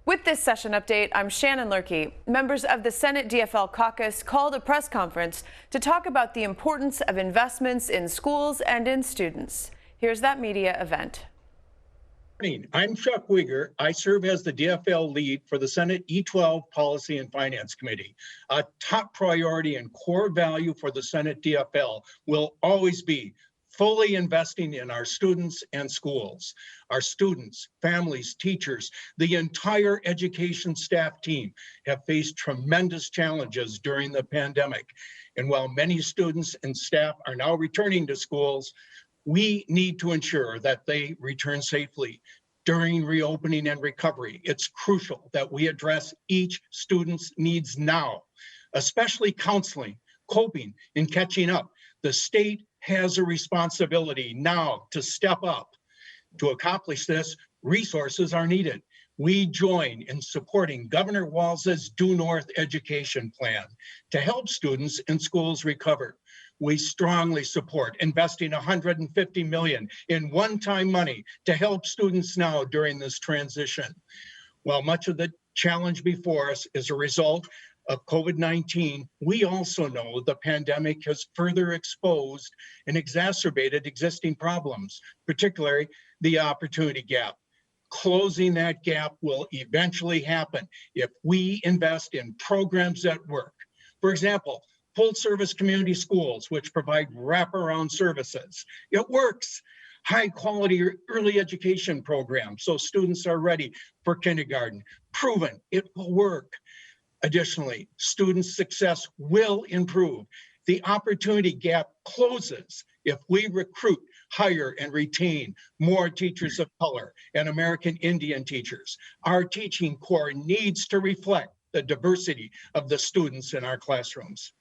With this session update, I'm Shannon Lurkey. Members of the Senate DFL caucus called a press conference to talk about the importance of investments in schools and in students. Here's that media event. Good morning. I'm Chuck Wiger. I serve as the DFL lead for the Senate E12 Policy and Finance Committee. A top priority and core value for the Senate DFL will always be fully investing in our students and schools. Our students, families, teachers, the entire education staff team have faced tremendous challenges during the pandemic. And while many students and staff are now returning to schools, we need to ensure that they return safely during reopening and recovery. It's crucial that we address each student's needs now, especially counseling, coping, and catching up. The state has a responsibility now to step up. To accomplish this, resources are needed. We join in supporting Governor Walz's Due North education plan to help students and schools recover. We strongly support investing $150 million in one-time money to help students now during this transition. While much of the challenge before us is a result of COVID-19, we also know the pandemic has further exposed and exacerbated existing problems, particularly the opportunity gap. Closing that gap will eventually happen if we invest in programs that work. For example, full service community schools, which provide wraparound services. It works. High quality early education programs so students are ready for kindergarten. Proven, it will work. Additionally, student success will improve. The opportunity gap closes if we recruit, hire, and retain more teachers of color and American Indian teachers. Our teaching corps needs to reflect the diversity of the students in our classrooms.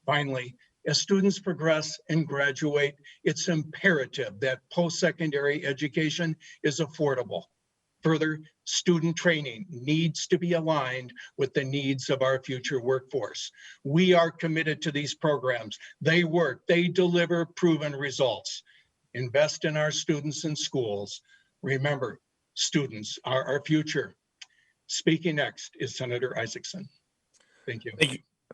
Finally, as students progress and graduate, it's imperative that post-secondary education is affordable. Further, student training needs to be aligned with the needs of our future workforce. We are committed to these programs. They work, they deliver proven results. Invest in our students and schools. Remember, students are our future. Speaking next is Senator Isaacson. Thank you.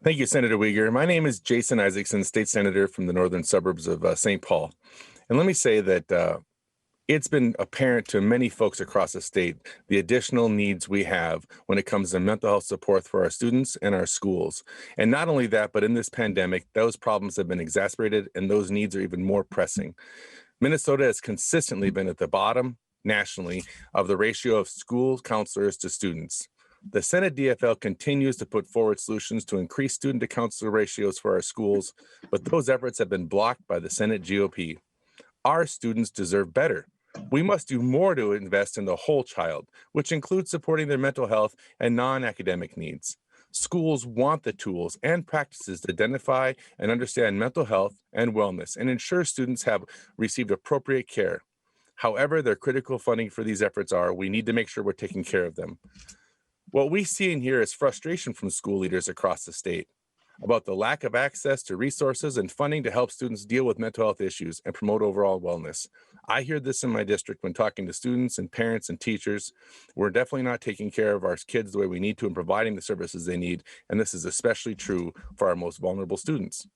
Thank you, Senator Wiger. My name is Jason Isaacson, state senator from the northern suburbs of St. Paul. And let me say that it's been apparent to many folks across the state the additional needs we have when it comes to mental health support for our students and our schools. And not only that, but in this pandemic, those problems have been exacerbated and those needs are even more pressing. Minnesota has consistently been at the bottom nationally of the ratio of school counselors to students. The Senate DFL continues to put forward solutions to increase student to counselor ratios for our schools, but those efforts have been blocked by the Senate GOP. Our students deserve better. We must do more to invest in the whole child, which includes supporting their mental health and non-academic needs. Schools want the tools and practices to identify and understand mental health and wellness and ensure students have received appropriate care. However, their critical funding for these efforts we need to make sure we're taking care of them. What we see in here is frustration from school leaders across the state about the lack of access to resources and funding to help students deal with mental health issues and promote overall wellness. I hear this in my district when talking to students and parents and teachers. We're definitely not taking care of our kids the way we need to and providing the services they need, and this is especially true for our most vulnerable students.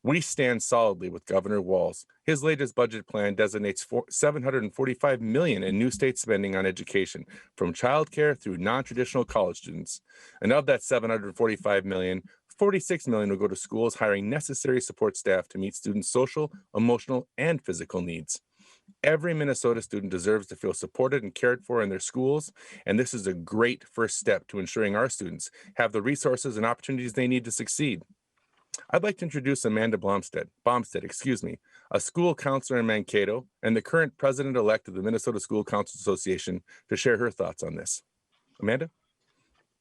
We stand solidly with Governor Walz. His latest budget plan designates $745 million in new state spending on education, from childcare through non-traditional college students. And of that $745 million, $46 million will go to schools hiring necessary support staff to meet students' social, emotional, and physical needs. Every Minnesota student deserves to feel supported and cared for in their schools, and this is a great first step to ensuring our students have the resources and opportunities they need to succeed. I'd like to introduce Amanda Baumstead, a school counselor in Mankato and the current president-elect of the Minnesota School Council Association, to share her thoughts on this. Amanda?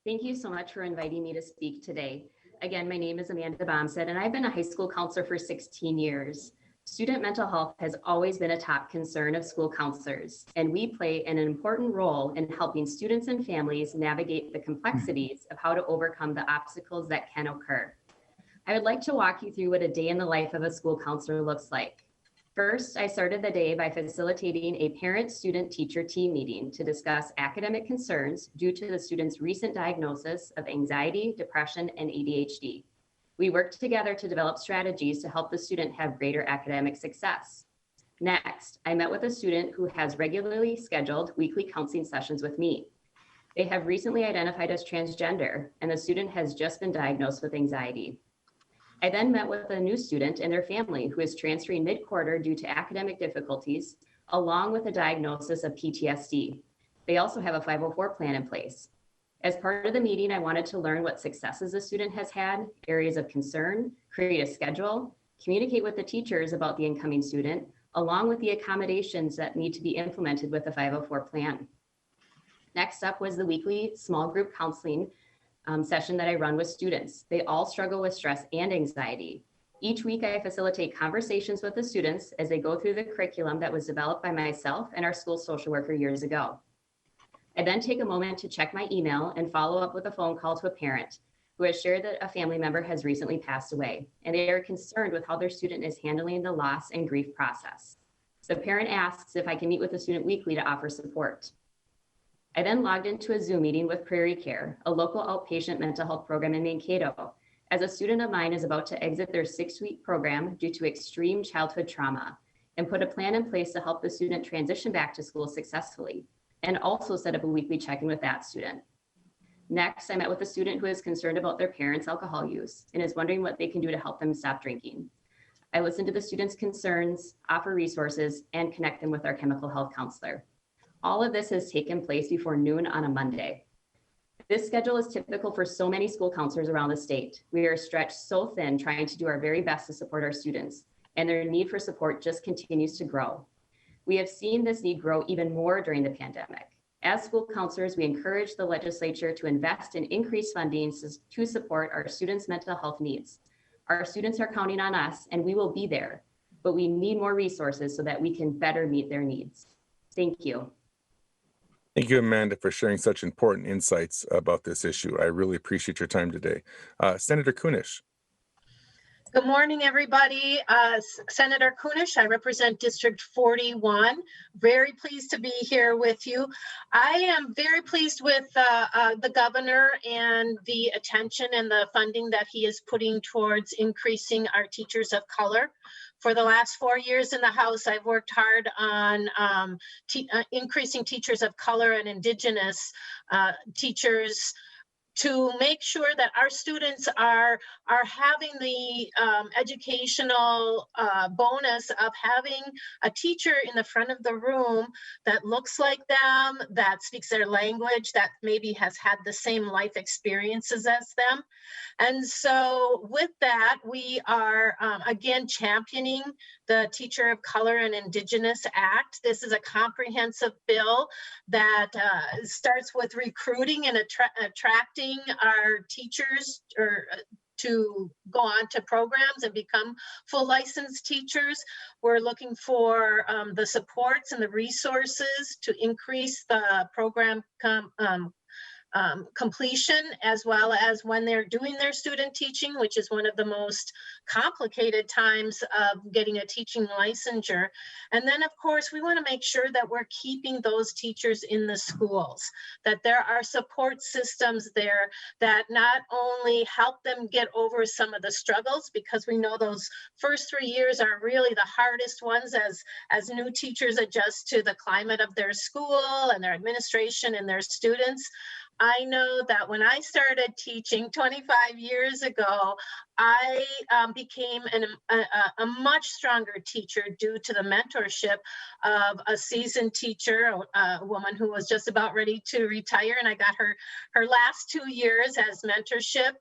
Thank you so much for inviting me to speak today. Again, my name is Amanda Baumstead, and I've been a high school counselor for 16 years. Student mental health has always been a top concern of school counselors, and we play an important role in helping students and families navigate the complexities of how to overcome the obstacles that can occur. I would like to walk you through what a day in the life of a school counselor looks like. First, I started the day by facilitating a parent-student-teacher team meeting to discuss academic concerns due to the student's recent diagnosis of anxiety, depression, and ADHD. We worked together to develop strategies to help the student have greater academic success. Next, I met with a student who has regularly scheduled weekly counseling sessions with me. They have recently identified as transgender, and the student has just been diagnosed with anxiety. I then met with a new student and their family who is transferring mid-quarter due to academic difficulties, along with a diagnosis of PTSD. They also have a 504 plan in place. As part of the meeting, I wanted to learn what successes the student has had, areas of concern, create a schedule, communicate with the teachers about the incoming student, along with the accommodations that need to be implemented with the 504 plan. Next up was the weekly small group counseling session that I run with students. They all struggle with stress and anxiety. Each week I facilitate conversations with the students as they go through the curriculum that was developed by myself and our school social worker years ago. I then take a moment to check my email and follow up with a phone call to a parent who has shared that a family member has recently passed away, and they are concerned with how their student is handling the loss and grief process. The parent asks if I can meet with the student weekly to offer support. I then logged into a Zoom meeting with Prairie Care, a local outpatient mental health program in Mankato, as a student of mine is about to exit their 6-week program due to extreme childhood trauma, and put a plan in place to help the student transition back to school successfully, and also set up a weekly check-in with that student. Next, I met with a student who is concerned about their parents' alcohol use and is wondering what they can do to help them stop drinking. I listened to the student's concerns, offer resources, and connect them with our chemical health counselor. All of this has taken place before noon on a Monday. This schedule is typical for so many school counselors around the state. We are stretched so thin trying to do our very best to support our students, and their need for support just continues to grow. We have seen this need grow even more during the pandemic. As school counselors, we encourage the legislature to invest in increased funding to support our students' mental health needs. Our students are counting on us, and we will be there, but we need more resources so that we can better meet their needs. Thank you. Thank you, Amanda, for sharing such important insights about this issue. I really appreciate your time today. Senator Kunesh. Good morning, everybody. Senator Kunesh, I represent District 41. Very pleased to be here with you. I am very pleased with the governor and the attention and the funding that he is putting towards increasing our teachers of color. For the last 4 years in the House, I've worked hard on increasing teachers of color and indigenous teachers to make sure that our students are having the educational bonus of having a teacher in the front of the room that looks like them, that speaks their language, that maybe has had the same life experiences as them. And so with that, we are again championing the Teacher of Color and Indigenous Act. This is a comprehensive bill that starts with recruiting and attracting our teachers to go on to programs and become full licensed teachers. We're looking for the supports and the resources to increase the program completion, as well as when they're doing their student teaching, which is one of the most complicated times of getting a teaching licensure. And then, of course, we want to make sure that we're keeping those teachers in the schools, that there are support systems there that not only help them get over some of the struggles, because we know those first 3 years are really the hardest ones as new teachers adjust to the climate of their school and their administration and their students. I know that when I started teaching 25 years ago, I became a much stronger teacher due to the mentorship of a seasoned teacher, a woman who was just about ready to retire, and I got her last 2 years as mentorship.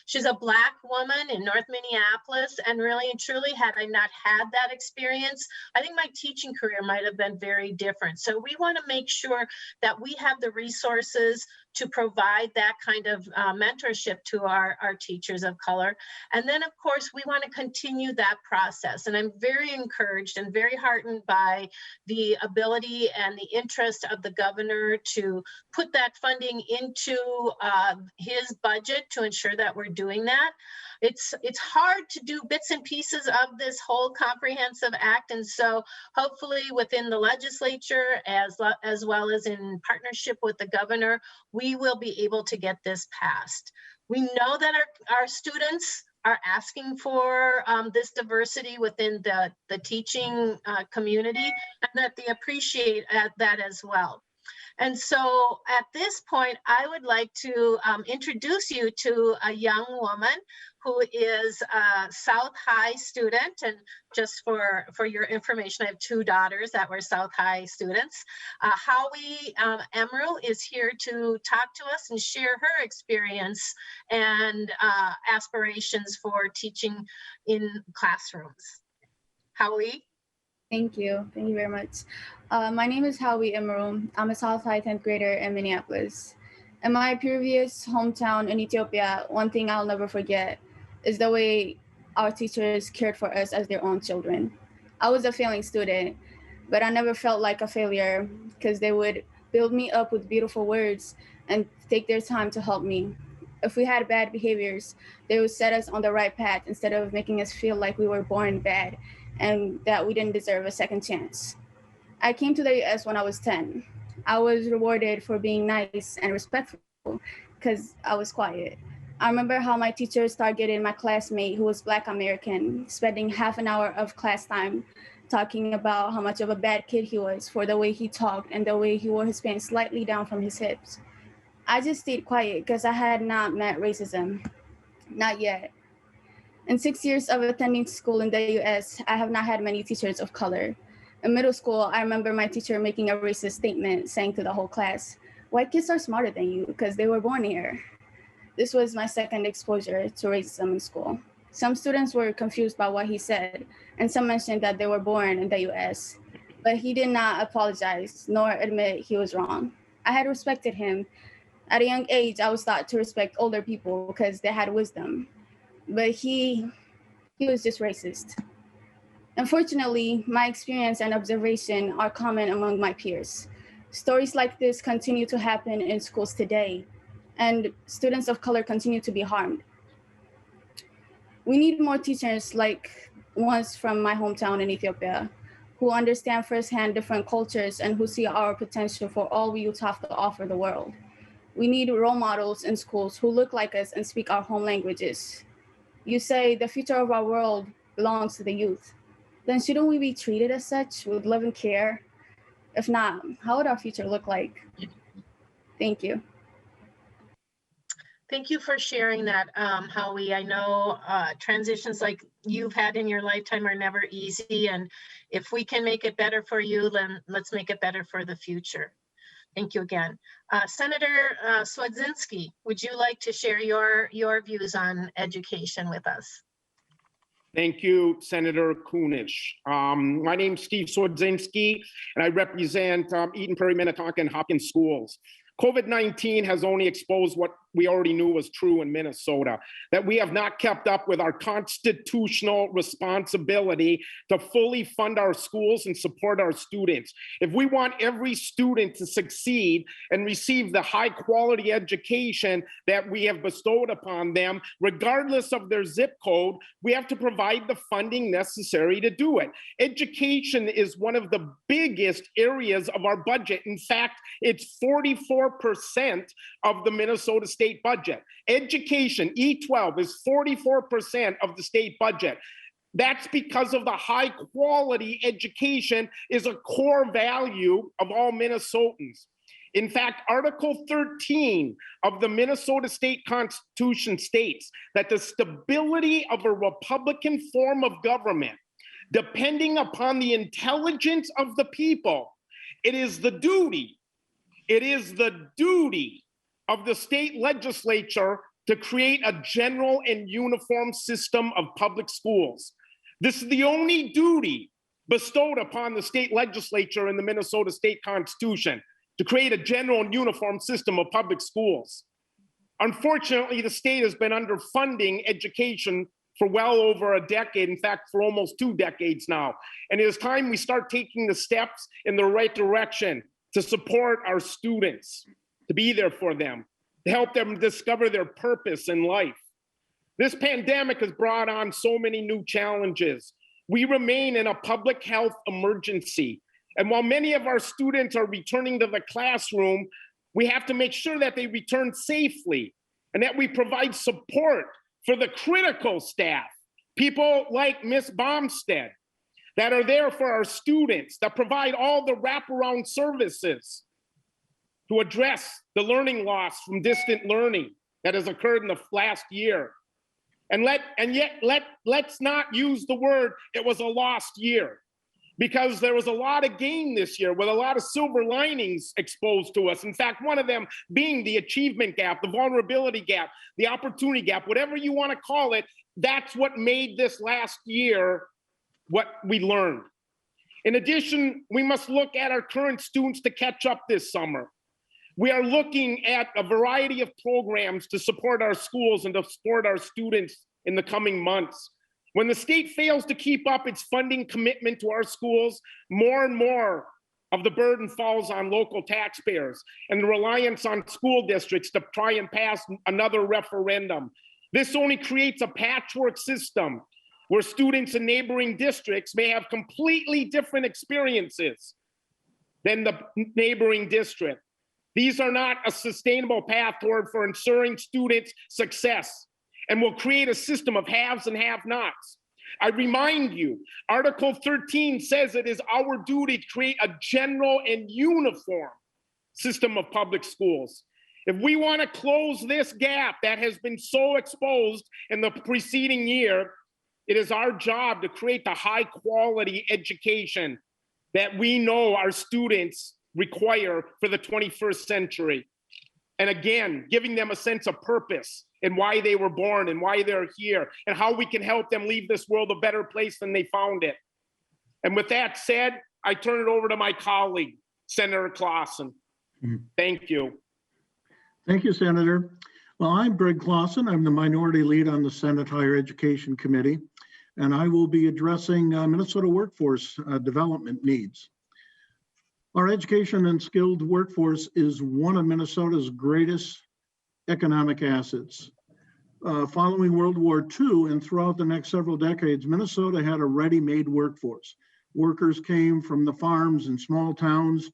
She's a Black woman in North Minneapolis, and really and truly, had I not had that experience, I think my teaching career might have been very different. So we want to make sure that we have the resources to provide that kind of mentorship to our teachers of color. And then, of course, we want to continue that process. And I'm very encouraged and very heartened by the ability and the interest of the governor to put that funding into his budget to ensure that we're doing that. It's hard to do bits and pieces of this whole comprehensive act. And so hopefully within the legislature, as well as in partnership with the governor, we will be able to get this passed. We know that our students are asking for this diversity within the teaching community, and that they appreciate that as well. And so at this point, I would like to introduce you to a young woman who is a South High student. And just for your information, I have two daughters that were South High students. Howie Emerald is here to talk to us and share her experience and aspirations for teaching in classrooms. Howie? Thank you. Thank you very much. My name is Howie Emerald. I'm a South High 10th grader in Minneapolis. In my previous hometown in Ethiopia, one thing I'll never forget is the way our teachers cared for us as their own children. I was a failing student, but I never felt like a failure because they would build me up with beautiful words and take their time to help me. If we had bad behaviors, they would set us on the right path instead of making us feel like we were born bad and that we didn't deserve a second chance. I came to the US when I was 10. I was rewarded for being nice and respectful because I was quiet. I remember how my teachers targeted my classmate who was Black American, spending half an hour of class time talking about how much of a bad kid he was for the way he talked and the way he wore his pants slightly down from his hips. I just stayed quiet because I had not met racism, not yet. In 6 years of attending school in the US, I have not had many teachers of color. In middle school, I remember my teacher making a racist statement saying to the whole class, "White kids are smarter than you because they were born here." This was my second exposure to racism in school. Some students were confused by what he said, and some mentioned that they were born in the US, but he did not apologize nor admit he was wrong. I had respected him. At a young age, I was taught to respect older people because they had wisdom. But he was just racist. Unfortunately, my experience and observation are common among my peers. Stories like this continue to happen in schools today, and students of color continue to be harmed. We need more teachers like ones from my hometown in Ethiopia, who understand firsthand different cultures and who see our potential for all we youth have to offer the world. We need role models in schools who look like us and speak our home languages. You say the future of our world belongs to the youth. Then shouldn't we be treated as such with love and care? If not, how would our future look like? Thank you. Thank you for sharing that, Howie. I know transitions like you've had in your lifetime are never easy. And if we can make it better for you, then let's make it better for the future. Thank you again. Senator Cwodzinski, would you like to share your views on education with us? Thank you, Senator Kunesh. My name's Steve Cwodzinski, and I represent Eden Prairie, Minnetonka, and Hopkins schools. COVID-19 has only exposed what we already knew was true in Minnesota, that we have not kept up with our constitutional responsibility to fully fund our schools and support our students. If we want every student to succeed and receive the high quality education that we have bestowed upon them, regardless of their zip code, we have to provide the funding necessary to do it. Education is one of the biggest areas of our budget. In fact, it's 44% of the Minnesota state budget. Education, E12, is 44% of the state budget. That's because of the high quality education is a core value of all Minnesotans. In fact, Article 13 of the Minnesota State Constitution states that the stability of a Republican form of government, depending upon the intelligence of the people, it is the duty of the state legislature to create a general and uniform system of public schools. This is the only duty bestowed upon the state legislature in the Minnesota State Constitution. to create a general and uniform system of public schools. Unfortunately, the state has been underfunding education for well over a decade, in fact, for almost 2 decades now. And it is time we start taking the steps in the right direction to support our students, to be there for them, to help them discover their purpose in life. This pandemic has brought on so many new challenges. We remain in a public health emergency. And while many of our students are returning to the classroom, we have to make sure that they return safely and that we provide support for the critical staff, people like Ms. Bomstead, that are there for our students, that provide all the wraparound services to address the learning loss from distant learning that has occurred in the last year. Let's not use the word, it was a lost year, because there was a lot of gain this year with a lot of silver linings exposed to us. In fact, one of them being the achievement gap, the vulnerability gap, the opportunity gap, whatever you want to call it, that's what made this last year what we learned. In addition, we must look at our current students to catch up this summer. We are looking at a variety of programs to support our schools and to support our students in the coming months. When the state fails to keep up its funding commitment to our schools, more and more of the burden falls on local taxpayers and the reliance on school districts to try and pass another referendum. This only creates a patchwork system where students in neighboring districts may have completely different experiences than the neighboring district. These are not a sustainable path for ensuring students' success, and will create a system of haves and have-nots. I remind you, Article 13 says it is our duty to create a general and uniform system of public schools. If we want to close this gap that has been so exposed in the preceding year, it is our job to create the high-quality education that we know our students require for the 21st century. And again, giving them a sense of purpose and why they were born and why they're here and how we can help them leave this world a better place than they found it. And with that said, I turn it over to my colleague, Senator Clausen. Thank you. Thank you, Senator. Well, I'm Greg Clausen. I'm the minority lead on the Senate Higher Education Committee, and I will be addressing Minnesota workforce development needs. Our education and skilled workforce is one of Minnesota's greatest economic assets. Following World War II and throughout the next several decades, Minnesota had a ready-made workforce. Workers came from the farms and small towns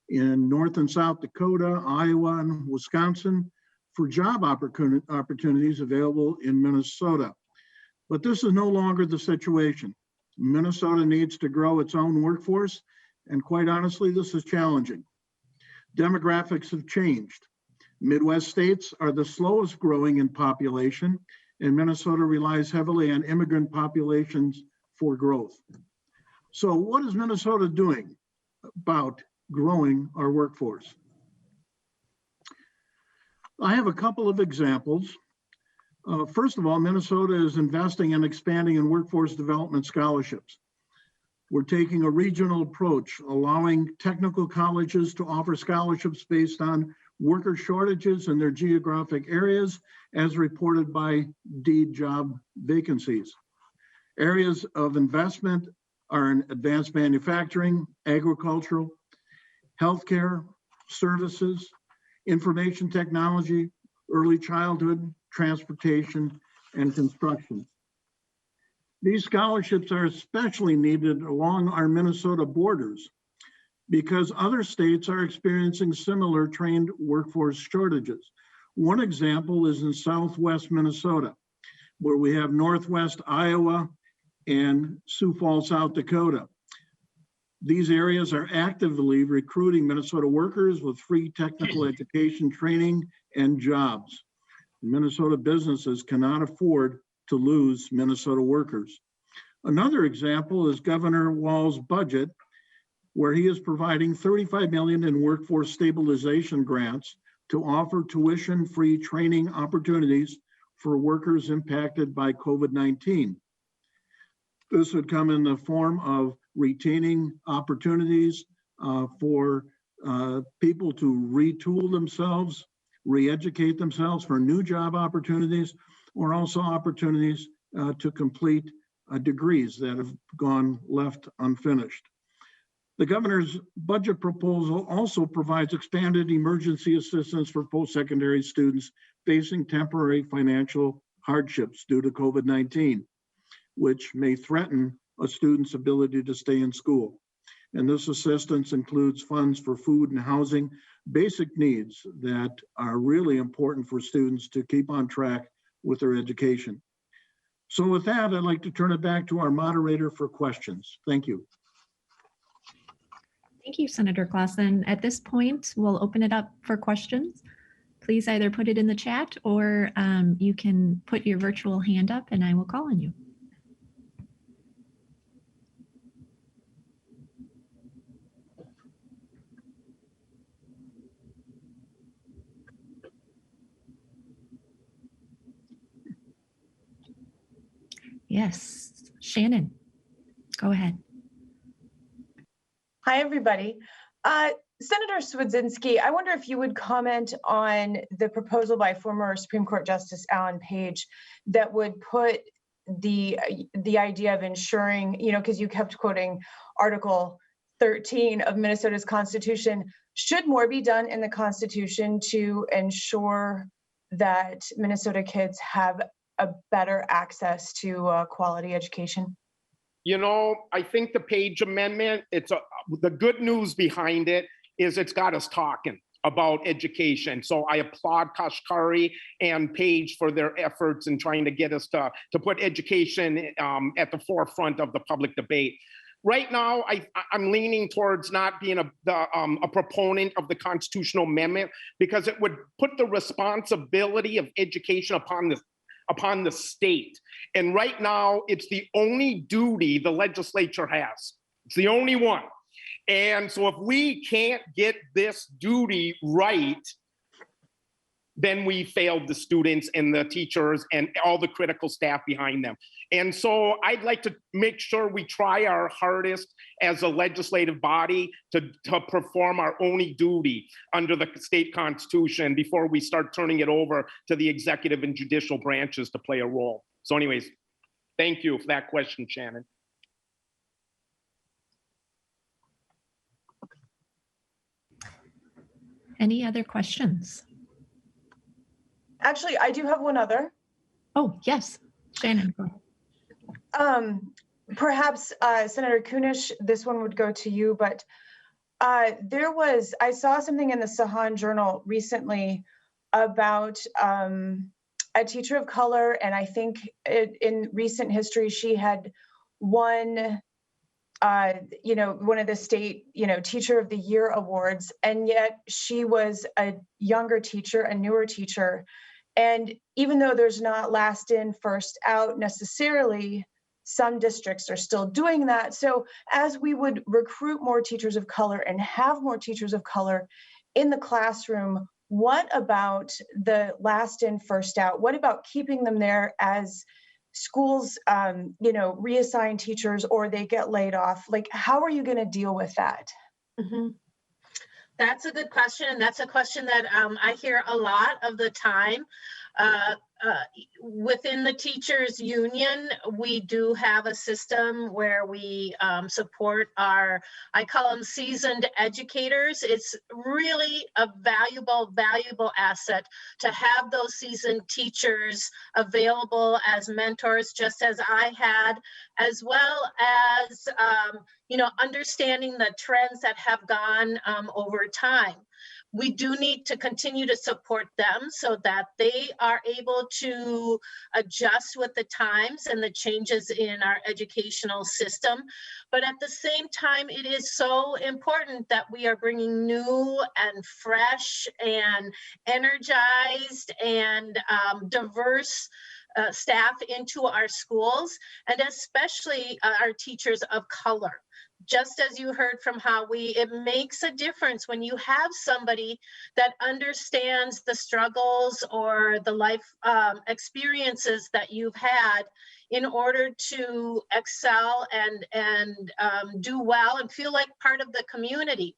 in North and South Dakota, Iowa, and Wisconsin for job opportunities available in Minnesota. But this is no longer the situation. Minnesota needs to grow its own workforce, and quite honestly, this is challenging. Demographics have changed. Midwest states are the slowest growing in population, and Minnesota relies heavily on immigrant populations for growth. So what is Minnesota doing about growing our workforce? I have a couple of examples. First of all, Minnesota is investing and expanding in workforce development scholarships. We're taking a regional approach, allowing technical colleges to offer scholarships based on worker shortages in their geographic areas, as reported by Indeed job vacancies. Areas of investment are in advanced manufacturing, agricultural, healthcare, services, information technology, early childhood, transportation, and construction. These scholarships are especially needed along our Minnesota borders because other states are experiencing similar trained workforce shortages. One example is in Southwest Minnesota, where we have Northwest Iowa and Sioux Falls, South Dakota. These areas are actively recruiting Minnesota workers with free technical education, training, and jobs. Minnesota businesses cannot afford to lose Minnesota workers. Another example is Governor Walz' budget, where he is providing $35 million in workforce stabilization grants to offer tuition-free training opportunities for workers impacted by COVID-19. This would come in the form of retaining opportunities for people to retool themselves, re-educate themselves for new job opportunities, or also opportunities to complete degrees that have gone left unfinished. The governor's budget proposal also provides expanded emergency assistance for post-secondary students facing temporary financial hardships due to COVID-19, which may threaten a student's ability to stay in school. And this assistance includes funds for food and housing, basic needs that are really important for students to keep on track with their education. So with that, I'd like to turn it back to our moderator for questions. Thank you. Thank you, Senator Clausen. At this point, we'll open it up for questions. Please either put it in the chat or you can put your virtual hand up and I will call on you. Yes, Shannon, go ahead. Hi, everybody. Senator Cwodzinski, I wonder if you would comment on the proposal by former Supreme Court Justice Alan Page that would put the idea of ensuring, because you kept quoting Article 13 of Minnesota's Constitution, should more be done in the Constitution to ensure that Minnesota kids have a better access to quality education? I think the Page Amendment, the good news behind it is it's got us talking about education. So I applaud Kashkari and Page for their efforts in trying to get us to put education at the forefront of the public debate. Right now, I'm leaning towards not being a proponent of the constitutional amendment because it would put the responsibility of education upon the state. And right now, it's the only duty the legislature has. It's the only one. And so if we can't get this duty right, then we failed the students and the teachers and all the critical staff behind them. And so I'd like to make sure we try our hardest as a legislative body to perform our only duty under the state constitution before we start turning it over to the executive and judicial branches to play a role. So anyways, thank you for that question, Shannon. Any other questions? Actually, I do have one other. Oh, yes, Shannon, go ahead. Perhaps Senator Kunesh, this one would go to you, but I saw something in the Sahan Journal recently about a teacher of color, and I think in recent history, she had won one of the state, Teacher of the Year awards, and yet she was a younger teacher, a newer teacher. And even though there's not last in, first out necessarily, some districts are still doing that. So as we would recruit more teachers of color and have more teachers of color in the classroom, what about the last in, first out? What about keeping them there as schools, reassign teachers or they get laid off? Like, how are you going to deal with that? Mm-hmm. That's a good question. And that's a question that I hear a lot of the time. Within the teachers union, we do have a system where we support I call them seasoned educators. It's really a valuable asset to have those seasoned teachers available as mentors, just as I had, as well as, understanding the trends that have gone over time. We do need to continue to support them so that they are able to adjust with the times and the changes in our educational system. But at the same time, it is so important that we are bringing new and fresh and energized and diverse staff into our schools, and especially our teachers of color. Just as you heard from Howie, it makes a difference when you have somebody that understands the struggles or the life experiences that you've had in order to excel and do well and feel like part of the community.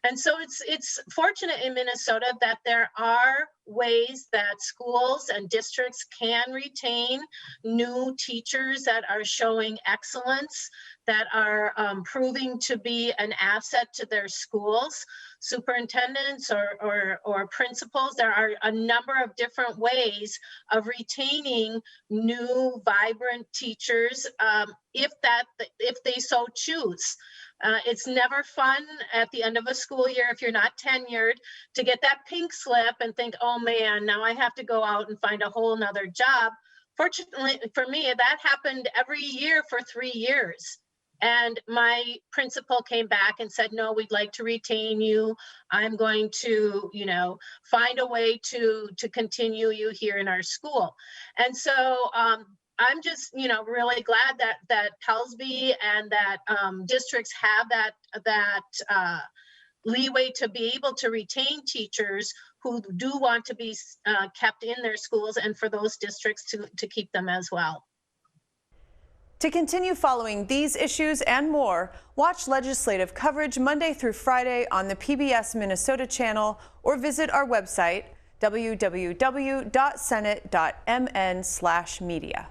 And so it's fortunate in Minnesota that there are ways that schools and districts can retain new teachers that are showing excellence, that are proving to be an asset to their schools. Superintendents or principals, there are a number of different ways of retaining new, vibrant teachers if they so choose. It's never fun at the end of a school year, if you're not tenured, to get that pink slip and think, oh man, now I have to go out and find a whole nother job. Fortunately for me, that happened every year for 3 years. And my principal came back and said, no, we'd like to retain you. I'm going to, find a way to continue you here in our school. And so I'm just, really glad that Pellsby and that districts have that leeway to be able to retain teachers who do want to be kept in their schools, and for those districts to keep them as well. To continue following these issues and more, watch legislative coverage Monday through Friday on the PBS Minnesota channel or visit our website, www.senate.mn/media.